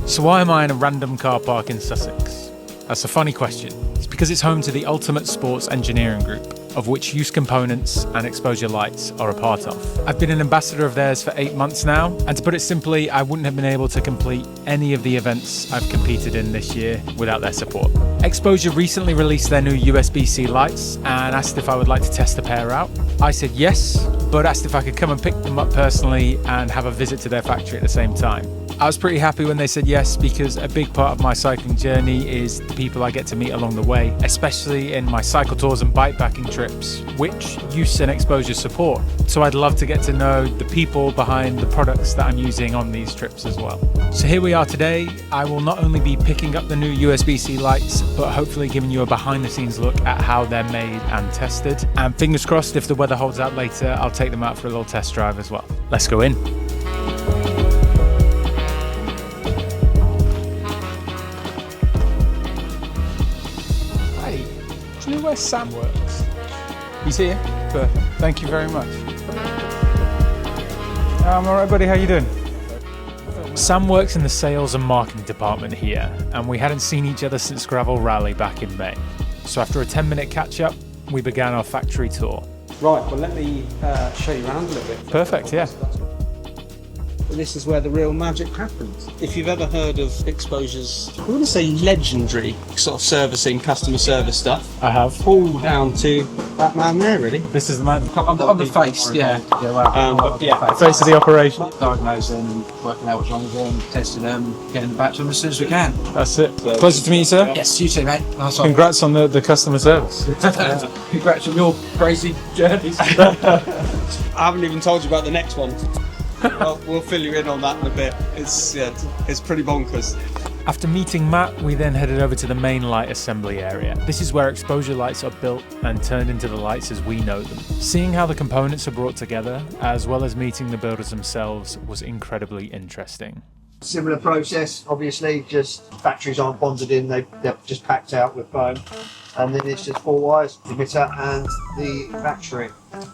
So why am I in a random car park in Sussex? That's a funny question. It's because it's home to the ultimate sports engineering group, of which Use Components and Exposure Lights are a part of. I've been an ambassador of theirs for 8 months now, and to put it simply, I wouldn't have been able to complete any of the events I've competed in this year without their support. Exposure recently released their new USB-C lights and asked if I would like to test a pair out. I said yes, but asked if I could come and pick them up personally and have a visit to their factory at the same time. I was pretty happy when they said yes, because a big part of my cycling journey is the people I get to meet along the way, especially in my cycle tours and bikepacking trips, which Use and Exposure support. So I'd love to get to know the people behind the products that I'm using on these trips as well. So here we are today. I will not only be picking up the new USB-C lights, but hopefully giving you a behind the scenes look at how they're made and tested. And fingers crossed, if the weather holds out later, I'll take them out for a little test drive as well. Let's go in. Do you know where Sam works? He's here? Perfect. Thank you very much. I'm alright, buddy. How you doing? Sam works in the sales and marketing department here, and we hadn't seen each other since Gravel Rally back in May. So after a 10-minute catch-up, we began our factory tour. Right, well let me show you around a little bit. Perfect, yeah. This is where the real magic happens. If you've ever heard of Exposure's, I want to say legendary sort of servicing, customer service stuff, I have. all down to that man there, really. This is the man. On the face, yeah. Yeah, well, But yeah, The face of the operation. diagnosing, working out what's wrong with them, testing them, getting them back to them as soon as we can. That's it. Pleasure to meet you, sir. Yes, you too, mate. Nice one. Congrats on the customer service. Congrats on your crazy journeys. I haven't even told you about the next one. We'll fill you in on that in a bit. It's pretty bonkers. After meeting Matt, we then headed over to the main light assembly area. This is where Exposure lights are built and turned into the lights as we know them. Seeing how the components are brought together, as well as meeting the builders themselves, was incredibly interesting. Similar process, obviously, just factories aren't bonded in, they're just packed out with foam. And then it's just 4 wires, the emitter and the battery.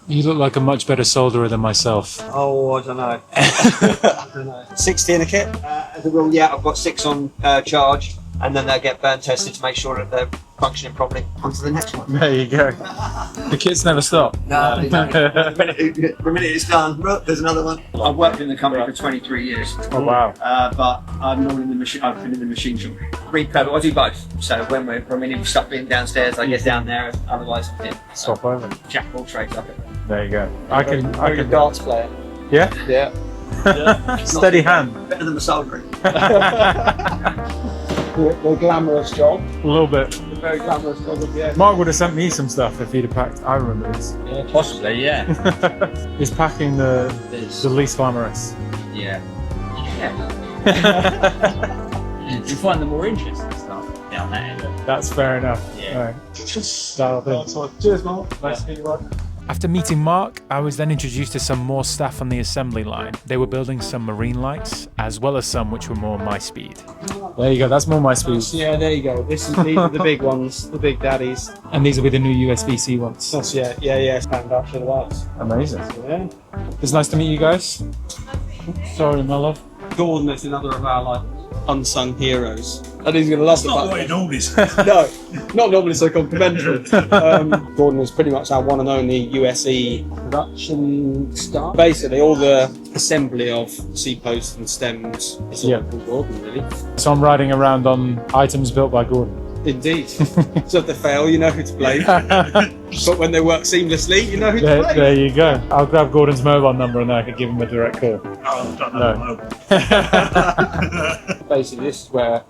You look like a much better solderer than myself. Oh, I don't know. I don't know. 60 in a kit? As a rule, yeah, I've got 6 on charge, and then they'll get burn tested to make sure that they're functioning properly. On to the next one. There you go. The kits never stop. No, the minute it's done, look, there's another one. I've worked in the company for 23 years. Oh wow. But I'm not in the machine. I've been in the machine shop. Repurpose. I do both. So when we're with stuff being downstairs, I get down there. Otherwise, I'm in. Swap over. Jack of all trades up it. There you go. I can darts player. Yeah? Yeah. Steady hand. Better than the soldering. The glamorous job. A little bit. Very glamorous job, yeah. Mark would have sent me some stuff if he'd have packed. I remember this. Yeah, possibly. Yeah. Is packing the least glamorous. Yeah. You find the more interesting stuff down that end. That's fair enough. Yeah. All right. Dial in. Cheers, Mark. Nice to meet you, Mark. After meeting Mark, I was then introduced to some more staff on the assembly line. They were building some marine lights, as well as some which were more my speed. There you go, that's more my speed. Yeah, there you go. These are the big ones, the big daddies. And these will be the new USB-C ones. That's yeah. Stand up to the lights. Amazing. Yeah. It's nice to meet you guys. Sorry, my love. Gordon is another of our unsung heroes. And he's gonna love the Not what it normally is. No, not normally so complimentary. Gordon was pretty much our one and only USE production star. Basically, all the assembly of C-posts and stems is all from Gordon, really. So I'm riding around on items built by Gordon. Indeed. So if they fail, you know who to blame. But when they work seamlessly, you know who to blame. There you go. I'll grab Gordon's mobile number and then I could give him a direct call. Oh, I don't know. Basically, this is where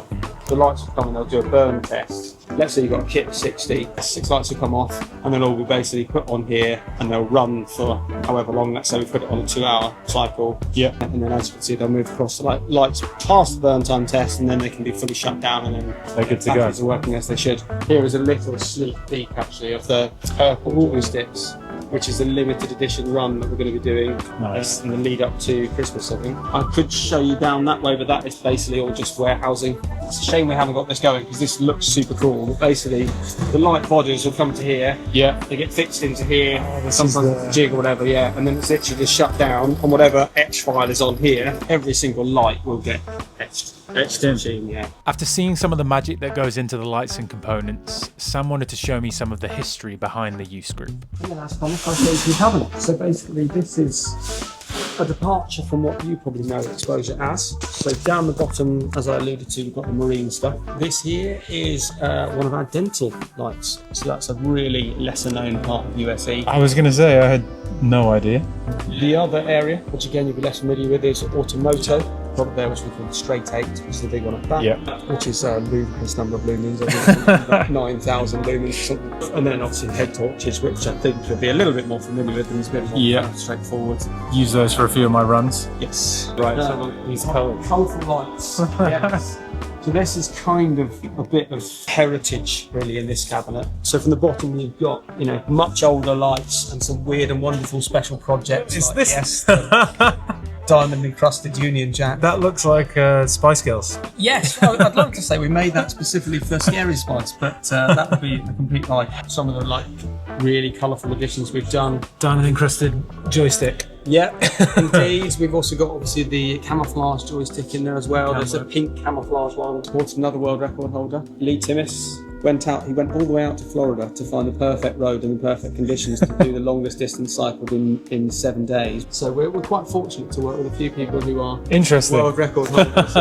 the lights will come and they'll do a burn test. Let's say you've got a kit of 60, 6 lights will come off and then all will be basically put on here and they'll run for however long. Let's say we put it on a 2-hour cycle. Yeah. And then as you can see, they'll move across the lights past the burn time test and then they can be fully shut down and then they're good to go. batteries are working as they should. Here is a little sneak peek actually of the purple walking sticks, which is a limited edition run that we're going to be doing in the lead up to Christmas, I think. I could show you down that way, but that is basically all just warehousing. It's a shame we haven't got this going because this looks super cool. But basically, the light bodies will come to here. Yeah. They get fixed into here, sometimes jig or whatever, and then it's literally just shut down on whatever etch file is on here. Every single light will get etched etched machine, yeah. After seeing some of the magic that goes into the lights and components, Sam wanted to show me some of the history behind the use group. Yeah, that's fun. I'll show you some cabinet. So basically, this is a departure from what you probably know Exposure as. So down the bottom, as I alluded to, you've got the marine stuff. This here is one of our dental lights. So that's a really lesser known part of USE. I was going to say, I had no idea. The other area, which again you'll be less familiar with, is Automoto. Product there, which we call the Straight 8, which is the big one at the back, which is a ludicrous number of lumens, I think about 9,000 lumens or something. And then obviously head torches, which I think you'll be a little bit more familiar with and is a bit more straightforward. Use those for a few of my runs. Yes. Right, so these colourful lights. Yes. So this is kind of a bit of heritage really in this cabinet. So from the bottom you've got, you know, much older lights and some weird and wonderful special projects. Is like, this? Yes, diamond encrusted Union Jack. That looks like Spice Girls. Yes, I'd love to say we made that specifically for Scary Spice, but that would be a complete lie. Some of the like really colourful additions we've done. Diamond encrusted joystick. Yeah, indeed. We've also got obviously the camouflage joystick in there as well. There's a pink camouflage one. Supported another world record holder, Lee Timmis. He went all the way out to Florida to find the perfect road and the perfect conditions to do the longest distance cycled in 7 days. So we're quite fortunate to work with a few people who are world record holders,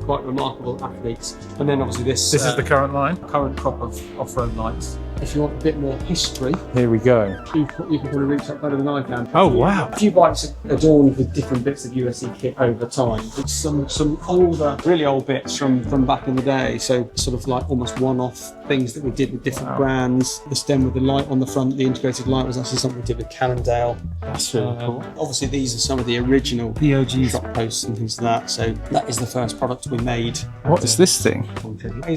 quite remarkable athletes. And then obviously this is the current line? Current crop of off-road lights. If you want a bit more history, here we go. You can probably reach up better than I can. Oh wow! A few bikes are adorned with different bits of USE kit over time. It's some older, really old bits from back in the day. So sort of like almost one-off things that we did with different brands. The stem with the light on the front, the integrated light, was actually something we did with Cannondale. That's really cool. Obviously, these are some of the original OGs drop posts and things like that. So that is the first product we made. What is this thing?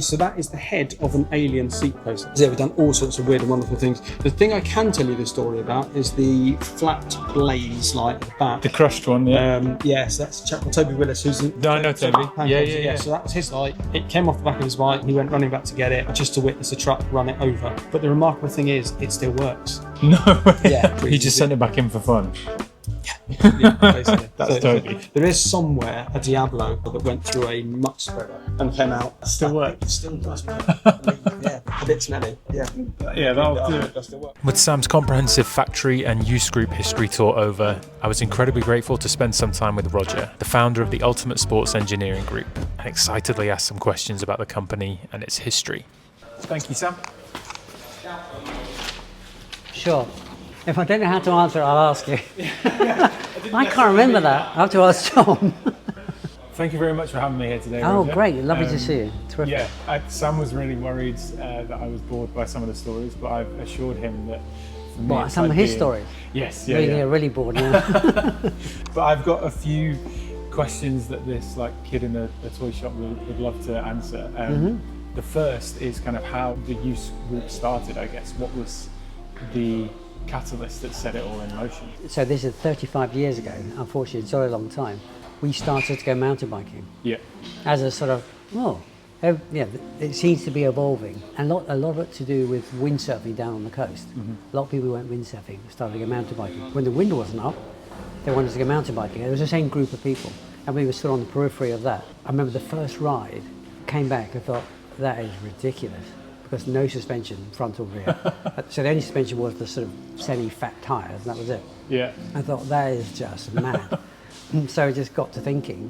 So that is the head of an alien seat post. So we've done all sorts of weird and wonderful things. The thing I can tell you the story about is the flat blaze light at the back. The crushed one, yeah. Yes, that's a chap called Toby Willis, who's I know Toby. Yeah. So that was his light. It came off the back of his bike. He went running back to get it, just to witness a truck run it over. But the remarkable thing is, it still works. No way. Yeah. He just sent it back in for fun. That's Toby. There is somewhere a Diablo that went through a much spreader and came out. Still works. It still does work. Yeah, a bit smelly. Yeah, that'll do it. Does still work. With Sam's comprehensive factory and use group history tour over, I was incredibly grateful to spend some time with Roger, the founder of the Ultimate Sports Engineering Group, and excitedly asked some questions about the company and its history. Thank you, Sam. Sure. If I don't know how to answer, I'll ask you. I can't remember that. I have to ask Tom. Thank you very much for having me here today. Oh, Roger. great. Lovely to see you. Terrific. Yeah, Sam was really worried that I was bored by some of the stories, but I've assured him that for me, some of his stories? Yes, Really bored now. But I've got a few questions that this kid in a toy shop would love to answer. The first is kind of how the use group started, I guess. What was the catalyst that set it all in motion? So this is 35 years ago. Unfortunately, it's a very long time. We started to go mountain biking. Yeah. As a sort of, it seems to be evolving. And a lot of it to do with windsurfing down on the coast. A lot of people went windsurfing, started to go mountain biking. When the wind wasn't up, they wanted to go mountain biking. It was the same group of people. And we were still on the periphery of that. I remember the first ride, came back and thought, that is ridiculous. Because no suspension, front or rear. So the only suspension was the sort of semi-fat tyres, and that was it. Yeah. I thought, that is just mad. So I just got to thinking,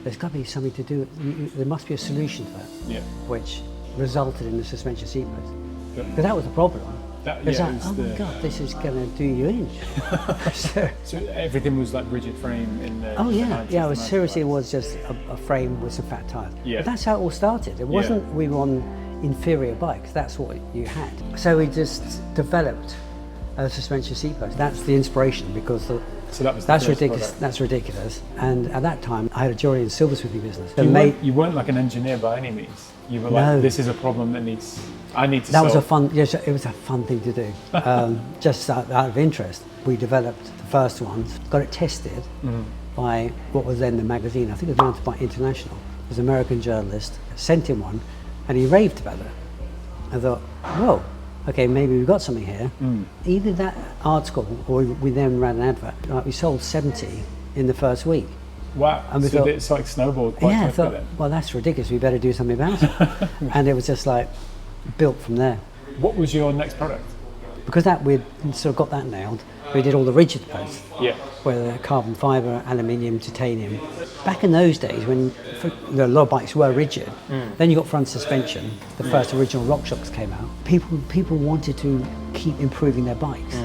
there's got to be something to do, there must be a solution to that. Yeah. Which resulted in the suspension seat post. Yep. Because that was the problem. My God, this is going to do you in. So everything was like rigid frame in the... It was seriously, it was just a frame with some fat tyres. Yeah. But that's how it all started. It wasn't we were on inferior bikes, that's what you had. So we just developed a suspension seat post. That's the inspiration, because that's ridiculous. Product. That's ridiculous. And at that time, I had a jewellery and silversmithing business. You weren't like an engineer by any means. You were like, this is a problem that I need to solve. It was a fun thing to do. Just out of interest, we developed the first ones, got it tested by what was then the magazine. I think it was Mountain Bike International. It was an American journalist, sent him one, and he raved about it. I thought, whoa, okay, maybe we've got something here. Either that article, or we then ran an advert. We sold 70 in the first week. Wow. And we So thought, it's like snowballed quite yeah, I quickly thought, then. well, that's ridiculous. We better do something about it. And it was just like built from there. What was your next product? Because that we'd sort of got that nailed, we did all the rigid posts, Yeah. whether carbon fibre, aluminium, titanium. Back in those days when a lot of bikes were rigid, then you got front suspension, the first original RockShox came out. People wanted to keep improving their bikes.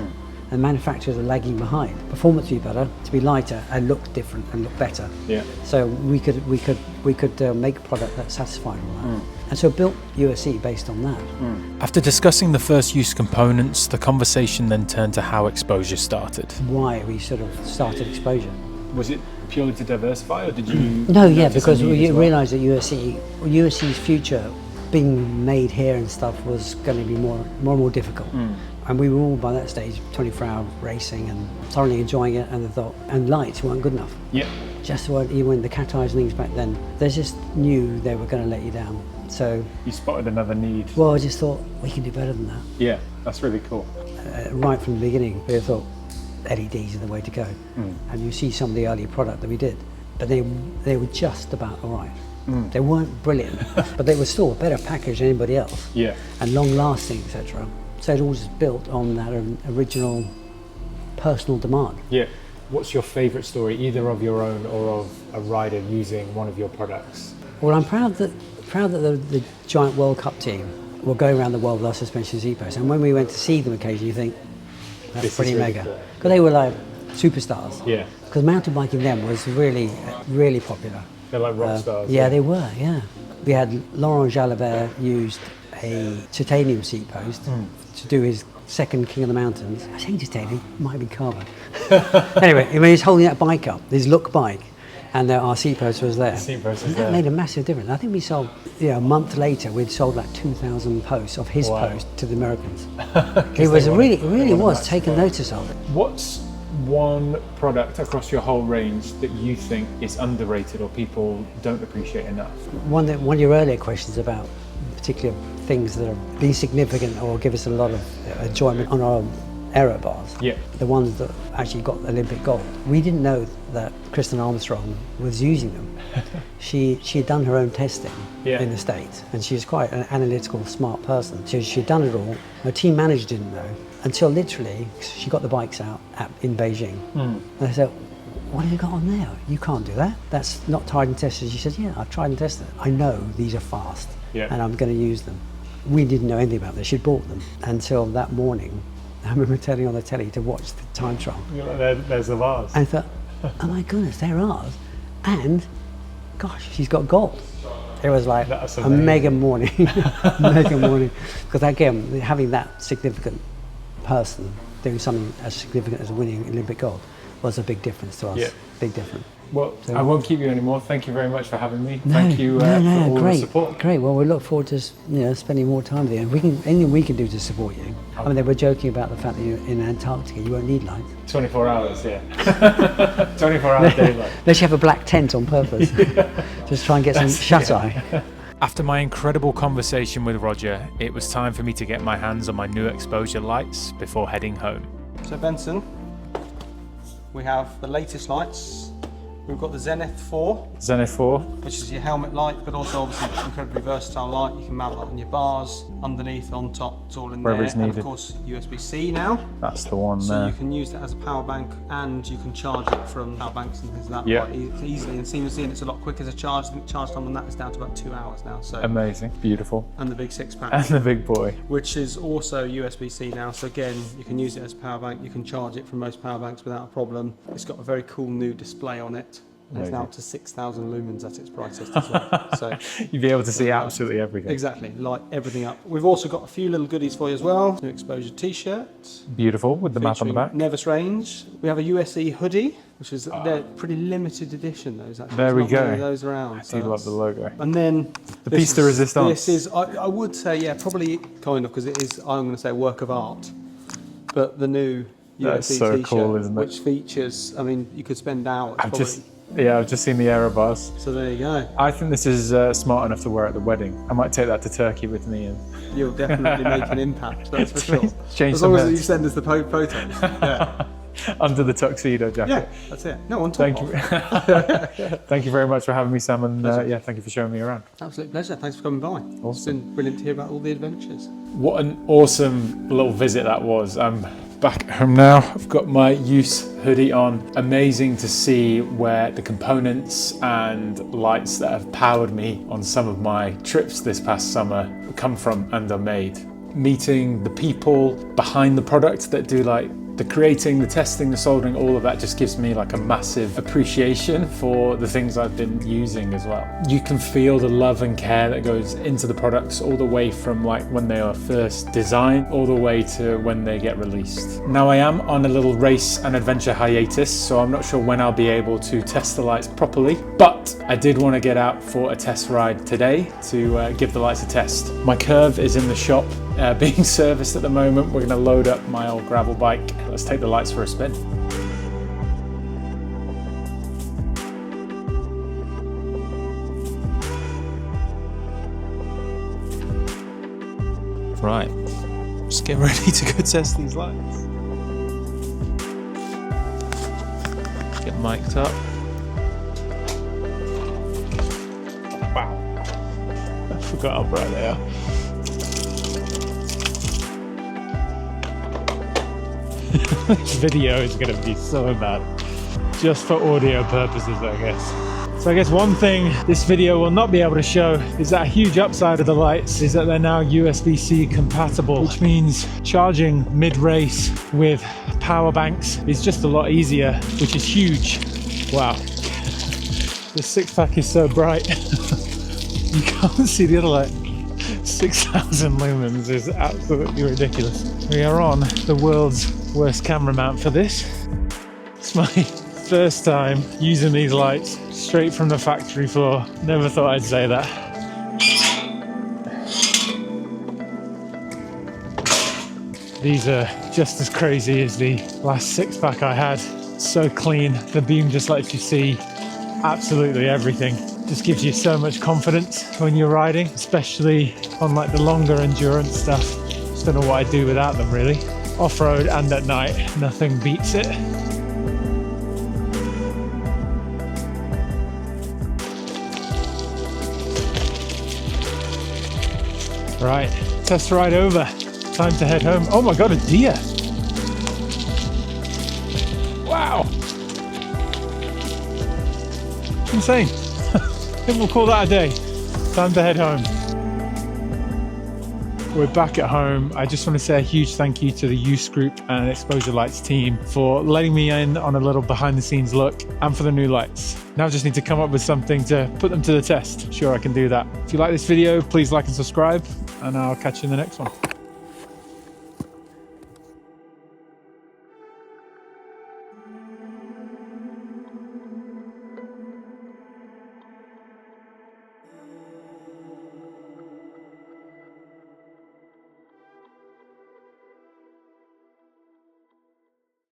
And manufacturers are lagging behind. Performance to be better, to be lighter, and look different and look better. Yeah. So we could make a product that satisfied all that. And so built USE based on that. After discussing the first use components, the conversation then turned to how Exposure started. Why we sort of started Exposure. Was it purely to diversify, or did you? No, yeah, notice a because need we as well? realised that USE's future being made here and stuff was going to be more and more difficult. And we were all by that stage 24-hour racing and thoroughly enjoying it, and and lights weren't good enough. Yeah. Just even the cat eyes and things back then, they just knew they were going to let you down. So, You spotted another need. well, I just thought we can do better than that. Yeah, that's really cool. Right from the beginning, we thought LEDs are the way to go. And you see some of the early product that we did, but they were just about all right. They weren't brilliant, but they were still a better package than anybody else. Yeah. And long lasting, etc. So it all just built on that original personal demand. Yeah. What's your favourite story, either of your own or of a rider using one of your products? Well, I'm proud that the giant World Cup team will go around the world with our suspension Z-posts. And when we went to see them occasionally, you think, that's This is pretty really mega. cool. Because they were like superstars. Yeah. Because mountain biking then was really, really popular. They're like rock stars. Yeah, they were, yeah. We had Laurent Jalabert used a titanium seat post to do his second King of the Mountains. I think titanium, might be carbon. Anyway, when he's holding that bike up, his look bike, and our seat post was there. seat post was And that there. made a massive difference. I think we sold, a month later, we'd sold like 2,000 posts of his Wow. post to the Americans. It was really was taken notice of. What's one product across your whole range that you think is underrated or people don't appreciate enough? One of your earlier questions about particular things that have been significant or give us a lot of enjoyment on our aero bars. Yeah. The ones that actually got Olympic gold. We didn't know that Kristen Armstrong was using them. She had done her own testing in the States, and she was quite an analytical, smart person. So she'd done it all. Her team manager didn't know until literally she got the bikes out in Beijing. And they said, "What have you got on there? You can't do that. That's not tried and tested." She said, "Yeah, I've tried and tested it. I know these are fast, and I'm going to use them." We didn't know anything about this. She'd bought them until that morning. I remember turning on the telly to watch the time trial. There's the bars. And I thought, oh my goodness, they're ours. And, gosh, she's got gold. It was like That's a amazing. mega morning. Mega morning. Because again, having that significant person doing something as significant as winning Olympic gold was a big difference to us. Yeah. Big difference. Well, So- I won't keep you anymore. Thank you very much for having me. No, Thank you no, for all great, the support. Great. Well, we look forward to spending more time with you. And anything we can do to support you. I mean, they were joking about the fact that you're in Antarctica. You won't need lights. 24 hours, yeah. 24 hours daylight. Unless you have a black tent on purpose. Just try and get some shut-eye. After my incredible conversation with Roger, it was time for me to get my hands on my new Exposure lights before heading home. So Benson, we have the latest lights. We've got the Zenith 4, Zenith 4. which is your helmet light, but also obviously an incredibly versatile light. You can mount that on your bars, underneath, on top, it's all in Wherever there. it's And needed. of course USB-C now, That's the one so there. you can use that as a power bank, and you can charge it from power banks and things like that Yeah. quite easily and seamlessly, and it's a lot quicker to charge. I think charge time on that is down to about 2 hours now. So Amazing, beautiful. and the big 6-pack. And the big boy. Which is also USB-C now, so again, you can use it as a power bank, you can charge it from most power banks without a problem. It's got a very cool new display on it, and it's now up to 6,000 lumens at its brightest as well. So You'll be able to see absolutely everything. exactly, light everything up. We've also got a few little goodies for you as well. New Exposure t-shirt, Beautiful, with the map on the back. Nevis range. We have a USE hoodie, which is they're pretty limited edition. Those actually. There There's we not many go. of those around. I so do love the logo. And then The this piece de is- resistance. This is, I would say, yeah, probably kind of, because it is, I'm going to say, a work of art. But the new That's USE so t-shirt, cool, isn't it? which features, I mean, you could spend hours. I've probably. I've just seen the aero bars. So there you go. I think this is smart enough to wear at the wedding. I might take that to Turkey with me and You'll definitely make an impact, that's for sure. change As some long as you heads. send us the photos. Yeah. under the tuxedo jacket. Yeah, that's it. No, on top. Thank you. Thank you very much for having me, Sam, and yeah, thank you for showing me around. Absolute pleasure. Thanks for coming by. It's been brilliant to hear about all the adventures. What an awesome little visit that was. I'm back at home now. I've got my use hoodie on. Amazing to see where the components and lights that have powered me on some of my trips this past summer come from and are made. Meeting the people behind the product that do like the creating, the testing, the soldering, all of that just gives me like a massive appreciation for the things I've been using as well. You can feel the love and care that goes into the products all the way from like when they are first designed all the way to when they get released. Now I am on a little race and adventure hiatus, so I'm not sure when I'll be able to test the lights properly, but I did want to get out for a test ride today to give the lights a test. My Curve is in the shop being serviced at the moment. We're going to load up my old gravel bike. Let's take the lights for a spin. Right, just get ready to go test these lights. Get mic'd up. Wow, I forgot how bright they are. This video is going to be so bad, just for audio purposes, I guess. So I guess one thing this video will not be able to show is that a huge upside of the lights is that they're now USB-C compatible, which means charging mid-race with power banks is just a lot easier, which is huge. Wow, the six-pack is so bright. You can't see the other light. 6,000 lumens is absolutely ridiculous. We are on the world's worst camera mount for this. It's my first time using these lights straight from the factory floor. Never thought I'd say that. These are just as crazy as the last six-pack I had. So clean, the beam just lets you see absolutely everything. Just gives you so much confidence when you're riding, especially on like the longer endurance stuff. Just don't know what I'd do without them really. Off-road and at night, nothing beats it. Right, test ride over. Time to head home. Oh my god, a deer! Wow! Insane. I think we'll call that a day. Time to head home. We're back at home. I just want to say a huge thank you to the Use Group and Exposure Lights team for letting me in on a little behind the scenes look and for the new lights. Now I just need to come up with something to put them to the test. Sure, I can do that. If you like this video, please like and subscribe, and I'll catch you in the next one.